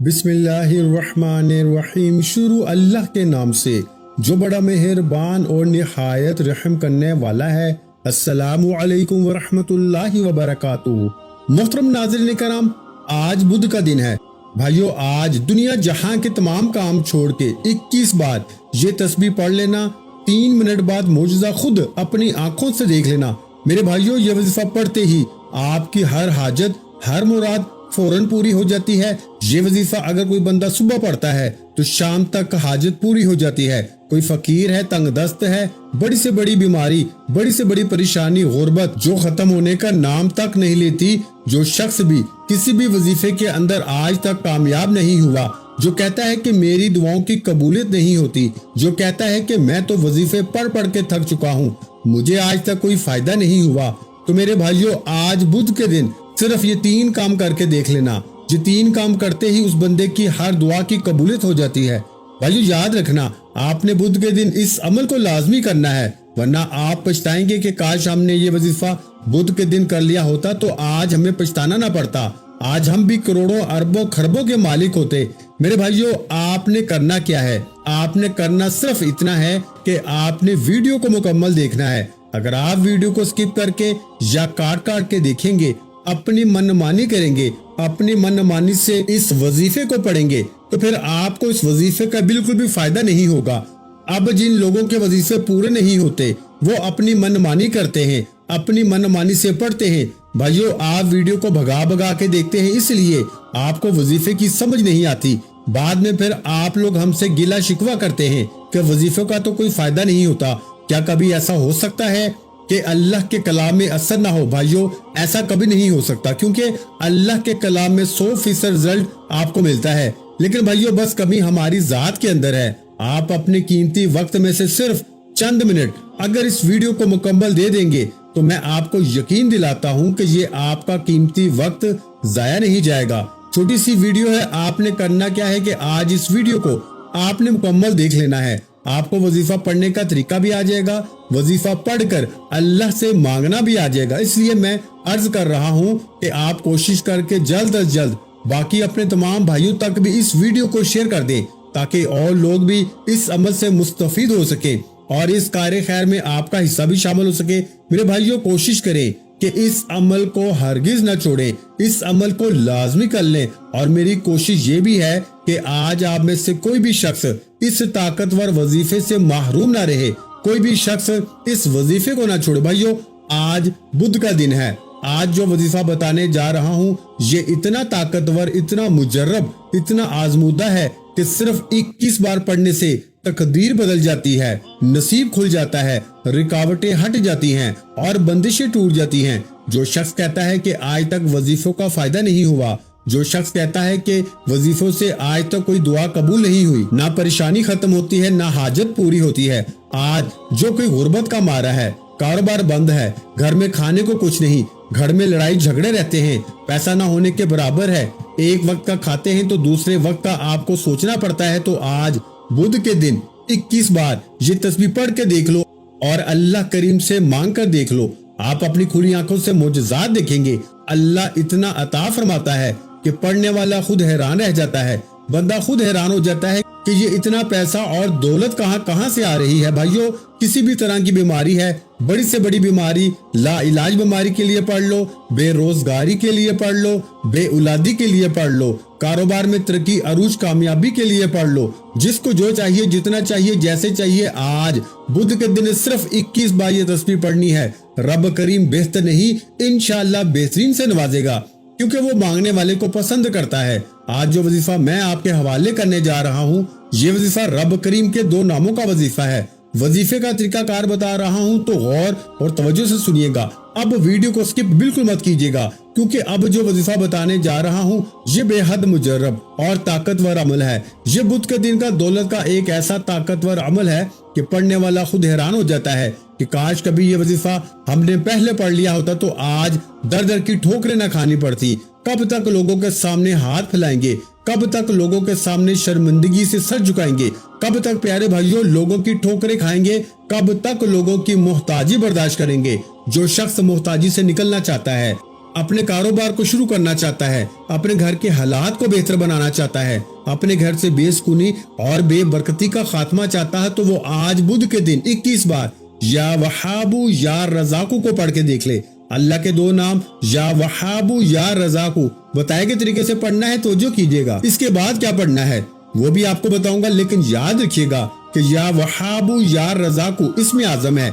بسم اللہ الرحمن الرحیم۔ شروع اللہ کے نام سے جو بڑا مہربان اور نہایت رحم کرنے والا ہے۔ السلام علیکم ورحمۃ اللہ وبرکاتہ۔ محترم ناظرین کرام، آج بدھ کا دن ہے۔ بھائیو، آج دنیا جہاں کے تمام کام چھوڑ کے 21 بار یہ تسبیح پڑھ لینا، 3 منٹ بعد معجزہ خود اپنی آنکھوں سے دیکھ لینا۔ میرے بھائیو، یہ وظیفہ پڑھتے ہی آپ کی ہر حاجت، ہر مراد فوراً پوری ہو جاتی ہے۔ یہ وظیفہ اگر کوئی بندہ صبح پڑھتا ہے تو شام تک حاجت پوری ہو جاتی ہے۔ کوئی فقیر ہے، تنگ دست ہے، بڑی سے بڑی بیماری، بڑی سے بڑی پریشانی، غربت جو ختم ہونے کا نام تک نہیں لیتی، جو شخص بھی کسی بھی وظیفے کے اندر آج تک کامیاب نہیں ہوا، جو کہتا ہے کہ میری دعاؤں کی قبولیت نہیں ہوتی، جو کہتا ہے کہ میں تو وظیفے پڑھ پڑھ کے تھک چکا ہوں، مجھے آج تک کوئی فائدہ نہیں ہوا، تو میرے بھائیو، آج بدھ کے دن صرف یہ 3 کام کر کے دیکھ لینا۔ یہ 3 کام کرتے ہی اس بندے کی ہر دعا کی قبولیت ہو جاتی ہے۔ بھائیو، یاد رکھنا، آپ نے بدھ کے دن اس عمل کو لازمی کرنا ہے، ورنہ آپ پچھتائیں گے کہ کاش ہم نے یہ وظیفہ بدھ کے دن کر لیا ہوتا تو آج ہمیں پچھتانا نہ پڑتا، آج ہم بھی کروڑوں اربوں خربوں کے مالک ہوتے۔ میرے بھائیو، آپ نے کرنا کیا ہے؟ آپ نے کرنا صرف اتنا ہے کہ آپ نے ویڈیو کو مکمل دیکھنا ہے۔ اگر آپ ویڈیو کو سکپ کر کے یا کاٹ کاٹ کے دیکھیں گے، اپنی من مانی کریں گے، اپنی من مانی سے اس وظیفے کو پڑھیں گے، تو پھر آپ کو اس وظیفے کا بالکل بھی فائدہ نہیں ہوگا۔ اب جن لوگوں کے وظیفے پورے نہیں ہوتے، وہ اپنی من مانی کرتے ہیں، اپنی من مانی سے پڑھتے ہیں۔ بھائیو، آپ ویڈیو کو بھگا بھگا کے دیکھتے ہیں، اس لیے آپ کو وظیفے کی سمجھ نہیں آتی۔ بعد میں پھر آپ لوگ ہم سے گلہ شکوہ کرتے ہیں کہ وظیفوں کا تو کوئی فائدہ نہیں ہوتا۔ کیا کبھی ایسا ہو سکتا ہے کہ اللہ کے کلام میں اثر نہ ہو؟ بھائیو، ایسا کبھی نہیں ہو سکتا، کیونکہ اللہ کے کلام میں 100% رزلٹ آپ کو ملتا ہے۔ لیکن بھائیو، بس کمی ہماری ذات کے اندر ہے۔ آپ اپنے قیمتی وقت میں سے صرف چند منٹ اگر اس ویڈیو کو مکمل دے دیں گے تو میں آپ کو یقین دلاتا ہوں کہ یہ آپ کا قیمتی وقت ضائع نہیں جائے گا۔ چھوٹی سی ویڈیو ہے، آپ نے کرنا کیا ہے کہ آج اس ویڈیو کو آپ نے مکمل دیکھ لینا ہے۔ آپ کو وظیفہ پڑھنے کا طریقہ بھی آ جائے گا، وظیفہ پڑھ کر اللہ سے مانگنا بھی آ جائے گا۔ اس لیے میں عرض کر رہا ہوں کہ آپ کوشش کر کے جلد از جلد باقی اپنے تمام بھائیوں تک بھی اس ویڈیو کو شیئر کر دیں، تاکہ اور لوگ بھی اس عمل سے مستفید ہو سکیں اور اس کار خیر میں آپ کا حصہ بھی شامل ہو سکے۔ میرے بھائیوں، کوشش کریں کہ اس عمل کو ہرگز نہ چھوڑیں، اس عمل کو لازمی کر لیں۔ اور میری کوشش یہ بھی ہے کہ آج آپ میں سے کوئی بھی شخص اس طاقتور وظیفے سے محروم نہ رہے، کوئی بھی شخص اس وظیفے کو نہ چھوڑے۔ بھائیو، آج بدھ کا دن ہے۔ آج جو وظیفہ بتانے جا رہا ہوں یہ اتنا طاقتور، اتنا مجرب، اتنا آزمودہ ہے کہ صرف 21 بار پڑھنے سے تقدیر بدل جاتی ہے، نصیب کھل جاتا ہے، رکاوٹیں ہٹ جاتی ہیں اور بندشیں ٹوٹ جاتی ہیں۔ جو شخص کہتا ہے کہ آج تک وظیفوں کا فائدہ نہیں ہوا، جو شخص کہتا ہے کہ وظیفوں سے آج تک کوئی دعا قبول نہیں ہوئی، نہ پریشانی ختم ہوتی ہے، نہ حاجت پوری ہوتی ہے، آج جو کوئی غربت کا مارا ہے، کاروبار بند ہے، گھر میں کھانے کو کچھ نہیں، گھر میں لڑائی جھگڑے رہتے ہیں، پیسہ نہ ہونے کے برابر ہے، ایک وقت کا کھاتے ہیں تو دوسرے وقت کا آپ کو سوچنا پڑتا ہے، تو آج بدھ کے دن 21 بار یہ تسبیح پڑھ کے دیکھ لو اور اللہ کریم سے مانگ کر دیکھ لو۔ آپ اپنی کھلی آنکھوں سے معجزات دیکھیں گے۔ اللہ اتنا عطا فرماتا ہے کہ پڑھنے والا خود حیران رہ جاتا ہے، بندہ خود حیران ہو جاتا ہے کہ یہ اتنا پیسہ اور دولت کہاں سے آ رہی ہے۔ بھائیو، کسی بھی طرح کی بیماری ہے، بڑی سے بڑی بیماری، لا علاج بیماری کے لیے پڑھ لو، بے روزگاری کے لیے پڑھ لو، بے اولادی کے لیے پڑھ لو، کاروبار میں ترقی عروج کامیابی کے لیے پڑھ لو، جس کو جو چاہیے، جتنا چاہیے، جیسے چاہیے، آج بدھ کے دن صرف 21 بار یہ تسبیح پڑھنی ہے۔ رب کریم بہتر نہیں، انشاءاللہ بہترین سے نوازے گا، کیونکہ وہ مانگنے والے کو پسند کرتا ہے۔ آج جو وظیفہ میں آپ کے حوالے کرنے جا رہا ہوں یہ وظیفہ رب کریم کے 2 ناموں کا وظیفہ ہے۔ وظیفے کا طریقہ کار بتا رہا ہوں تو غور اور توجہ سے سنیے گا۔ اب ویڈیو کو سکپ بالکل مت کیجیے گا، کیونکہ اب جو وظیفہ بتانے جا رہا ہوں یہ بے حد مجرب اور طاقتور عمل ہے۔ یہ بدھ کے دن کا دولت کا ایک ایسا طاقتور عمل ہے کہ پڑھنے والا خود حیران ہو جاتا ہے کہ کاش کبھی یہ وظیفہ ہم نے پہلے پڑھ لیا ہوتا تو آج در در کی ٹھوکریں نہ کھانی پڑتی۔ کب تک لوگوں کے سامنے ہاتھ پھیلائیں گے، کب تک لوگوں کے سامنے شرمندگی سے سر جھکائیں گے، کب تک پیارے بھائیوں لوگوں کی ٹھوکریں کھائیں گے، کب تک لوگوں کی محتاجی برداشت کریں گے۔ جو شخص محتاجی سے نکلنا چاہتا ہے، اپنے کاروبار کو شروع کرنا چاہتا ہے، اپنے گھر کے حالات کو بہتر بنانا چاہتا ہے، اپنے گھر سے بے سکونی اور بے برکتی کا خاتمہ چاہتا ہے، تو وہ آج بدھ کے دن 21 بار یا وہابو یا رزاقو کو پڑھ کے دیکھ لے۔ اللہ کے 2 نام یا وہابو یا رزاقو بتائے گئے طریقے سے پڑھنا ہے، توجہ کیجیے گا۔ اس کے بعد کیا پڑھنا ہے وہ بھی آپ کو بتاؤں گا، لیکن یاد رکھیے گا کہ یا وہابو یا رزاقو اسم اعظم ہے،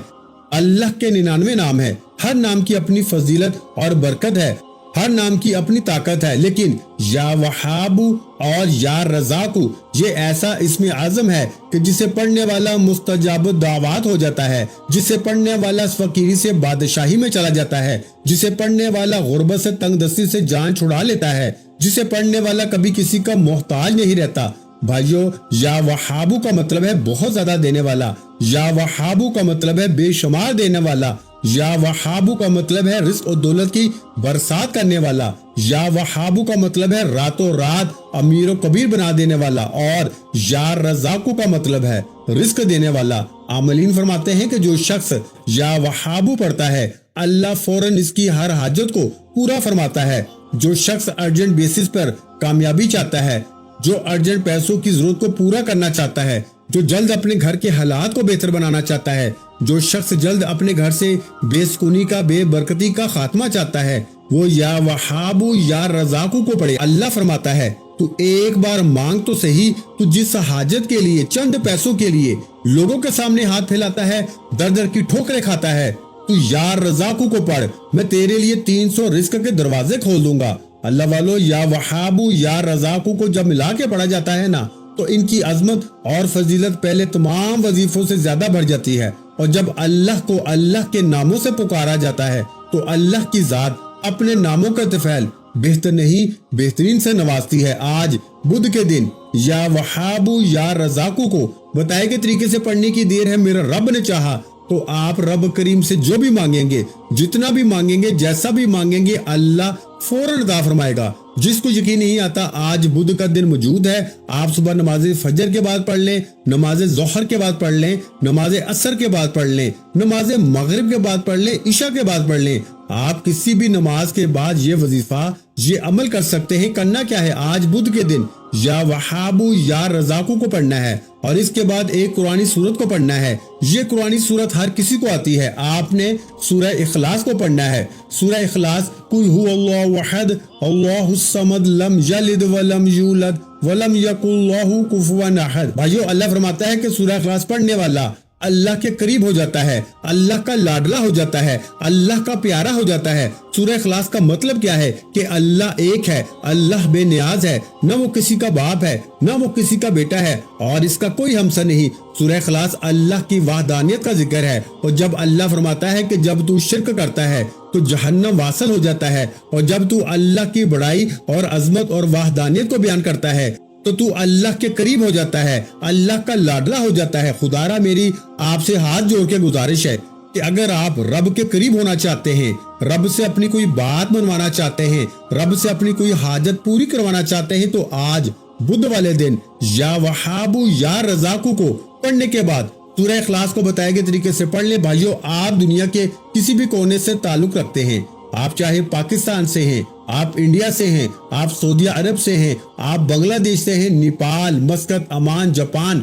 اللہ کے 99 نام ہے، ہر نام کی اپنی فضیلت اور برکت ہے، ہر نام کی اپنی طاقت ہے، لیکن یا وہابو اور یا رزاقو یہ ایسا اسم اعظم ہے کہ جسے پڑھنے والا مستجاب الدعوات ہو جاتا ہے، جسے پڑھنے والا فقیری سے بادشاہی میں چلا جاتا ہے، جسے پڑھنے والا غربت سے تنگ دستی سے جان چھڑا لیتا ہے، جسے پڑھنے والا کبھی کسی کا محتاج نہیں رہتا۔ بھائیو، یا وہابو کا مطلب ہے بہت زیادہ دینے والا، یا وہابو کا مطلب ہے بے شمار دینے والا، یا وہابو کا مطلب ہے رزق و دولت کی برسات کرنے والا، یا وہابو کا مطلب ہے راتوں رات امیر و کبیر بنا دینے والا، اور یا رزاقو کا مطلب ہے رزق دینے والا۔ عاملین فرماتے ہیں کہ جو شخص یا وہابو پڑھتا ہے، اللہ فوراً اس کی ہر حاجت کو پورا فرماتا ہے۔ جو شخص ارجنٹ بیسس پر کامیابی چاہتا ہے، جو ارجنٹ پیسوں کی ضرورت کو پورا کرنا چاہتا ہے، جو جلد اپنے گھر کے حالات کو بہتر بنانا چاہتا ہے، جو شخص جلد اپنے گھر سے بے سکونی کا بے برکتی کا خاتمہ چاہتا ہے، وہ یا وہابو یا رزاقو کو پڑھے۔ اللہ فرماتا ہے تو ایک بار مانگ تو صحیح، تو جس حاجت کے لیے چند پیسوں کے لیے لوگوں کے سامنے ہاتھ پھیلاتا ہے، در در کی ٹھوکریں کھاتا ہے، تو یا رزاقو کو پڑھ، میں تیرے لیے 300 رزق کے دروازے کھول دوں گا۔ اللہ والو، یا وہابو یا رزاقو کو جب ملا کے پڑھا جاتا ہے نا، تو ان کی عظمت اور فضیلت پہلے تمام وظیفوں سے زیادہ بڑھ جاتی ہے۔ اور جب اللہ کو اللہ کے ناموں سے پکارا جاتا ہے تو اللہ کی ذات اپنے ناموں کا تفعیل بہتر نہیں بہترین سے نوازتی ہے۔ آج بدھ کے دن یا وہابو یا رزاقو کو بتائے گئے طریقے سے پڑھنے کی دیر ہے۔ میرا رب نے چاہا تو آپ رب کریم سے جو بھی مانگیں گے، جتنا بھی مانگیں گے، جیسا بھی مانگیں گے، اللہ فوراً عطا فرمائے گا۔ جس کو یقین نہیں آتا، آج بدھ کا دن موجود ہے، آپ صبح نماز فجر کے بعد پڑھ لیں، نماز ظہر کے بعد پڑھ لیں، نماز عصر کے بعد پڑھ لیں، نماز مغرب کے بعد پڑھ لیں، عشاء کے بعد پڑھ لیں۔ آپ کسی بھی نماز کے بعد یہ وظیفہ، یہ عمل کر سکتے ہیں۔ کرنا کیا ہے؟ آج بدھ کے دن یا وہابو یا رزاقو کو پڑھنا ہے، اور اس کے بعد ایک قرآنی سورت کو پڑھنا ہے۔ یہ قرآنی سورت ہر کسی کو آتی ہے۔ آپ نے سورہ اخلاص کو پڑھنا ہے۔ سورہ اخلاص، قل هو اللہ احد اللہ الصمد لم یلد ولم یولد ولم یکن لہ کفوا احد۔ بھائیو، اللہ فرماتا ہے کہ سورہ اخلاص پڑھنے والا اللہ کے قریب ہو جاتا ہے، اللہ کا لاڈلا ہو جاتا ہے، اللہ کا پیارا ہو جاتا ہے۔ سورہ اخلاص کا مطلب کیا ہے؟ کہ اللہ ایک ہے، اللہ بے نیاز ہے، نہ وہ کسی کا باپ ہے، نہ وہ کسی کا بیٹا ہے، اور اس کا کوئی ہمسر نہیں۔ سورہ اخلاص اللہ کی وحدانیت کا ذکر ہے، اور جب اللہ فرماتا ہے کہ جب تو شرک کرتا ہے تو جہنم واصل ہو جاتا ہے، اور جب تو اللہ کی بڑائی اور عظمت اور وحدانیت کو بیان کرتا ہے تو اللہ کے قریب ہو جاتا ہے، اللہ کا لاڈلا ہو جاتا ہے۔ خدارا، میری آپ سے ہاتھ جوڑ کے گزارش ہے کہ اگر آپ رب کے قریب ہونا چاہتے ہیں، رب سے اپنی کوئی بات منوانا چاہتے ہیں، رب سے اپنی کوئی حاجت پوری کروانا چاہتے ہیں، تو آج بدھ والے دن یا وہابو یا رزاقو کو پڑھنے کے بعد سورہ اخلاص کو بتائے گئے طریقے سے پڑھ لیں۔ بھائیو، آپ دنیا کے کسی بھی کونے سے تعلق رکھتے ہیں، آپ چاہے پاکستان سے ہیں، آپ انڈیا سے ہیں، آپ سعودی عرب سے ہیں، آپ بنگلہ دیش سے ہیں، نیپال، مسقط، عمان، جاپان،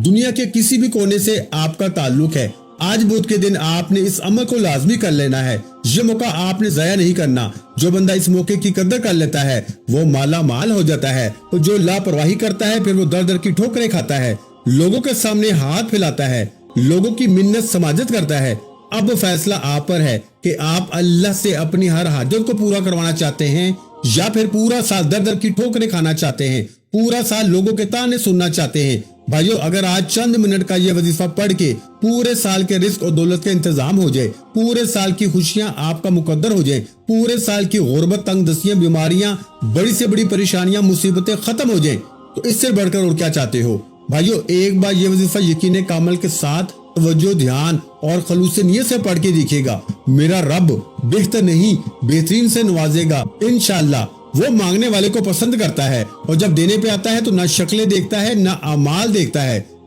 دنیا کے کسی بھی کونے سے آپ کا تعلق ہے، آج بدھ کے دن آپ نے اس عمل کو لازمی کر لینا ہے۔ یہ موقع آپ نے ضائع نہیں کرنا۔ جو بندہ اس موقع کی قدر کر لیتا ہے وہ مالا مال ہو جاتا ہے، اور جو لاپرواہی کرتا ہے پھر وہ در در کی ٹھوکریں کھاتا ہے، لوگوں کے سامنے ہاتھ پھیلاتا ہے، لوگوں کی منت سماجت کرتا ہے۔ اب فیصلہ آپ پر ہے کہ آپ اللہ سے اپنی ہر حاجت کو پورا کروانا چاہتے ہیں، یا پھر پورا سال در در کی ٹھوکریں کھانا چاہتے ہیں، پورا سال لوگوں کے تانے سننا چاہتے ہیں۔ بھائیو، اگر آج چند منٹ کا یہ وظیفہ پڑھ کے پورے سال کے رزق اور دولت کا انتظام ہو جائے، پورے سال کی خوشیاں آپ کا مقدر ہو جائیں، پورے سال کی غربت، تنگ دستیاں، بیماریاں، بڑی سے بڑی پریشانیاں، مصیبتیں ختم ہو جائیں، تو اس سے بڑھ کر اور کیا چاہتے ہو؟ بھائیو، ایک بار یہ وظیفہ یقین کامل کے ساتھ توجہ، دھیان اور خلوص نیت سے پڑھ کے دیکھے گا، میرا رب بہتر نہیں بہترین سے نوازے گا انشاءاللہ۔ وہ مانگنے والے کو پسند کرتا ہے، اور جب دینے پہ آتا ہے تو نہ شکلیں دیکھتا ہے نہ اعمال دیکھتا ہے،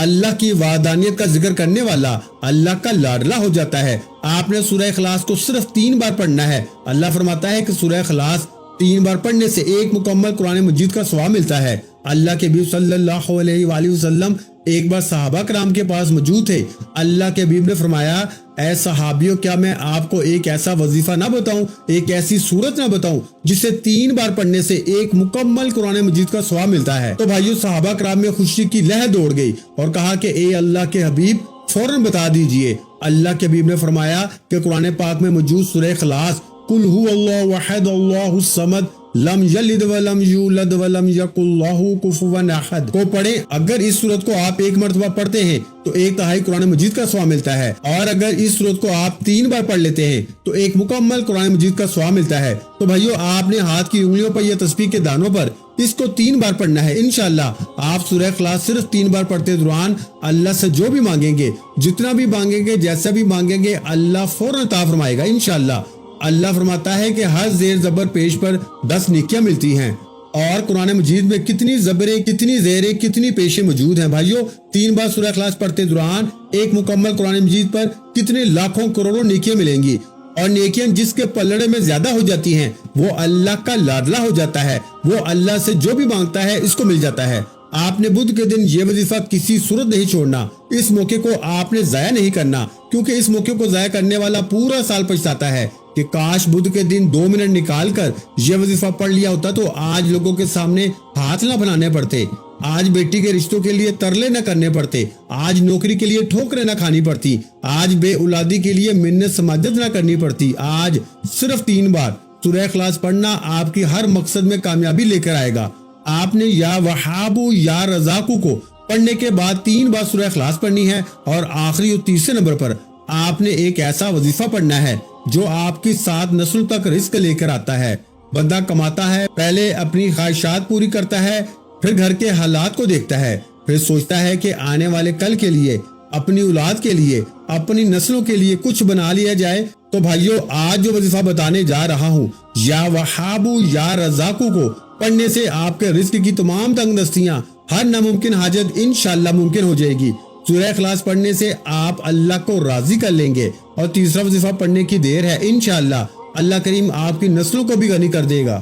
اللہ کی وحدانیت کا ذکر کرنے والا اللہ کا لاڈلا ہو جاتا ہے۔ آپ نے سورہ اخلاص کو صرف 3 بار پڑھنا ہے۔ اللہ فرماتا ہے کہ سورہ اخلاص 3 بار پڑھنے سے ایک مکمل قرآن مجید کا ثواب ملتا ہے۔ اللہ کے حبیب صلی اللہ علیہ وآلہ وسلم ایک بار صحابہ کرام کے پاس موجود تھے۔ اللہ کے حبیب نے فرمایا، اے صحابیوں، کیا میں آپ کو ایک ایسا وظیفہ نہ بتاؤں، ایک ایسی سورت نہ بتاؤں جسے 3 بار پڑھنے سے ایک مکمل قرآن مجید کا ثواب ملتا ہے؟ تو بھائیو، صحابہ کرام میں خوشی کی لہر دوڑ گئی اور کہا کہ اے اللہ کے حبیب، فوراً بتا دیجئے۔ اللہ کے حبیب نے فرمایا کہ قرآن پاک میں موجود سورہ اخلاص قل هو اللہ احد اللہ الصمد لم یلد ولم یولد ولم یکن لہ کفوا احد کو پڑھیں۔ اگر اس سورت کو آپ ایک مرتبہ پڑھتے ہیں تو 1/3 قرآن مجید کا ثواب ملتا ہے، اور اگر اس سورت کو آپ 3 بار پڑھ لیتے ہیں تو ایک مکمل قرآن مجید کا ثواب ملتا ہے۔ تو بھائیو، آپ نے ہاتھ کی انگلیوں پر یا تسبیح کے دانوں پر اس کو 3 بار پڑھنا ہے۔ انشاءاللہ آپ سورہ اخلاص صرف 3 بار پڑھتے دوران اللہ سے جو بھی مانگیں گے، جتنا بھی مانگیں گے، جیسا بھی مانگیں گے، اللہ فوراً عطا فرمائے گا انشاءاللہ۔ اللہ فرماتا ہے کہ ہر زیر زبر پیش پر 10 نیکیاں ملتی ہیں، اور قرآن مجید میں کتنی زبریں، کتنی زیریں، کتنی پیشیں موجود ہیں۔ بھائیو، 3 بار سورہ اخلاص پڑھتے دوران ایک مکمل قرآن مجید پر کتنے لاکھوں کروڑوں نیکیاں ملیں گی، اور نیکیاں جس کے پلڑے میں زیادہ ہو جاتی ہیں وہ اللہ کا لاڈلا ہو جاتا ہے، وہ اللہ سے جو بھی مانگتا ہے اس کو مل جاتا ہے۔ آپ نے بدھ کے دن یہ وظیفہ کسی صورت نہیں چھوڑنا، اس موقع کو آپ نے ضائع نہیں کرنا، کیونکہ اس موقع کو ضائع کرنے والا پورا سال پچھتاتا ہے کہ کاش بدھ کے دن 2 منٹ نکال کر یہ وظیفہ پڑھ لیا ہوتا تو آج لوگوں کے سامنے ہاتھ نہ بنانے پڑتے، آج بیٹی کے رشتوں کے لیے ترلے نہ کرنے پڑتے، آج نوکری کے لیے ٹھوکریں نہ کھانی پڑتی، آج بے اولادی کے لیے منت سماجت نہ کرنی پڑتی۔ آج صرف 3 بار سورہ اخلاص پڑھنا آپ کی ہر مقصد میں کامیابی لے کر آئے گا۔ آپ نے یا وہابو یا رزاقو کو پڑھنے کے بعد 3 بار سورہ اخلاص پڑھنی ہے، اور آخری اور تیسرے نمبر پر آپ نے ایک ایسا وظیفہ پڑھنا ہے جو آپ کی 7 نسل تک رزق لے کر آتا ہے۔ بندہ کماتا ہے، پہلے اپنی خواہشات پوری کرتا ہے، پھر گھر کے حالات کو دیکھتا ہے، پھر سوچتا ہے کہ آنے والے کل کے لیے، اپنی اولاد کے لیے، اپنی نسلوں کے لیے کچھ بنا لیا جائے۔ تو بھائیو، آج جو وظیفہ بتانے جا رہا ہوں، یا وہابو یا رزاقو کو پڑھنے سے آپ کے رزق کی تمام تنگ دستیاں، ہر ناممکن حاجت انشاءاللہ ممکن ہو جائے گی۔ سورہ اخلاص پڑھنے سے آپ اللہ کو راضی کر لیں گے، اور تیسرا وظیفہ پڑھنے کی دیر ہے، انشاءاللہ اللہ کریم آپ کی نسلوں کو بھی غنی کر دے گا۔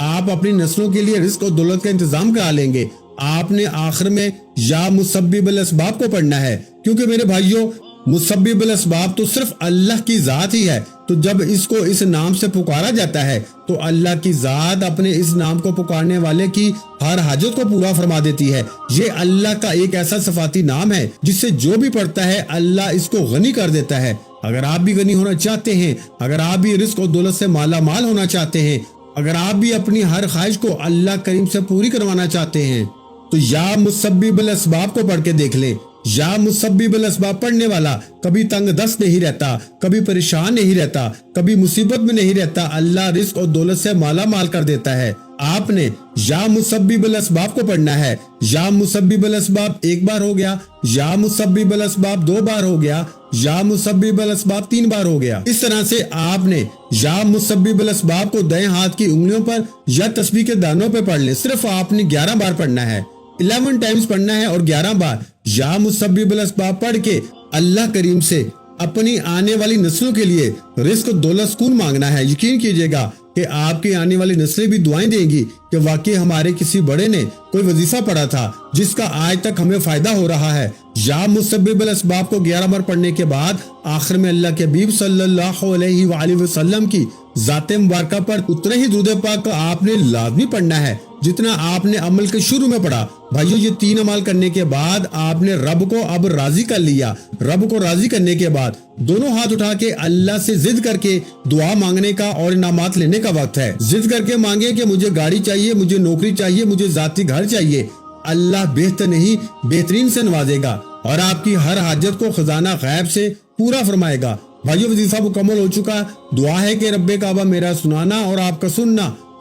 آپ اپنی نسلوں کے لیے رزق اور دولت کا انتظام کرا لیں گے۔ آپ نے آخر میں یا مسبب الاسباب کو پڑھنا ہے، کیونکہ میرے بھائیوں، مسبب الاسباب تو صرف اللہ کی ذات ہی ہے، تو جب اس کو اس نام سے پکارا جاتا ہے تو اللہ کی ذات اپنے اس نام کو پکارنے والے کی ہر حاجت کو پورا فرما دیتی ہے۔ یہ اللہ کا ایک ایسا صفاتی نام ہے جس سے جو بھی پڑھتا ہے اللہ اس کو غنی کر دیتا ہے۔ اگر آپ بھی غنی ہونا چاہتے ہیں، اگر آپ بھی رزق اور دولت سے مالا مال ہونا چاہتے ہیں، اگر آپ بھی اپنی ہر خواہش کو اللہ کریم سے پوری کروانا چاہتے ہیں، تو یا مسبب الاسباب کو پڑھ کے دیکھ لیں۔ یا مسبب الاسباب پڑھنے والا کبھی تنگ دست نہیں رہتا، کبھی پریشان نہیں رہتا، کبھی مصیبت میں نہیں رہتا، اللہ رزق اور دولت سے مالا مال کر دیتا ہے۔ آپ نے یا مسبب الاسباب کو پڑھنا ہے۔ یا مسبب الاسباب 1 بار ہو گیا، یا مسبب الاسباب 2 بار ہو گیا، یا مسبب الاسباب 3 بار ہو گیا۔ اس طرح سے آپ نے یا مسبب الاسباب کو دائیں ہاتھ کی انگلیوں پر یا تسبیح کے دانوں پہ پڑھ لیں۔ صرف آپ نے 11 بار پڑھنا ہے، 11 ٹائمز پڑھنا ہے، اور 11 بار یا مسبب الاسباب پڑھ کے اللہ کریم سے اپنی آنے والی نسلوں کے لیے رزق دولت سکون مانگنا ہے۔ یقین کیجئے گا کہ آپ کی آنے والی نسلیں بھی دعائیں دیں گی کہ واقعی ہمارے کسی بڑے نے کوئی وظیفہ پڑھا تھا جس کا آج تک ہمیں فائدہ ہو رہا ہے۔ یا مسبب الاسباب کو 11 بار پڑھنے کے بعد آخر میں اللہ کے حبیب صلی اللہ علیہ وآلہ وسلم کی ذات مبارکہ پر اتنے ہی درود پاک آپ نے لازمی پڑھنا ہے جتنا آپ نے عمل کے شروع میں پڑھا۔ بھائیو، یہ 3 عمل کرنے کے بعد آپ نے رب کو اب راضی کر لیا۔ رب کو راضی کرنے کے بعد دونوں ہاتھ اٹھا کے اللہ سے ضد کر کے دعا مانگنے کا اور انعامات لینے کا وقت ہے۔ ضد کر کے مانگے کہ مجھے گاڑی چاہیے، مجھے نوکری چاہیے، مجھے ذاتی گھر چاہیے۔ اللہ بہتر نہیں بہترین سے نوازے گا اور آپ کی ہر حاجت کو خزانہ غیب سے پورا فرمائے گا۔ بھائیو، وظیفہ مکمل ہو چکا۔ دعا ہے کہ رب کعبہ میرا سنانا اور آپ کا سننا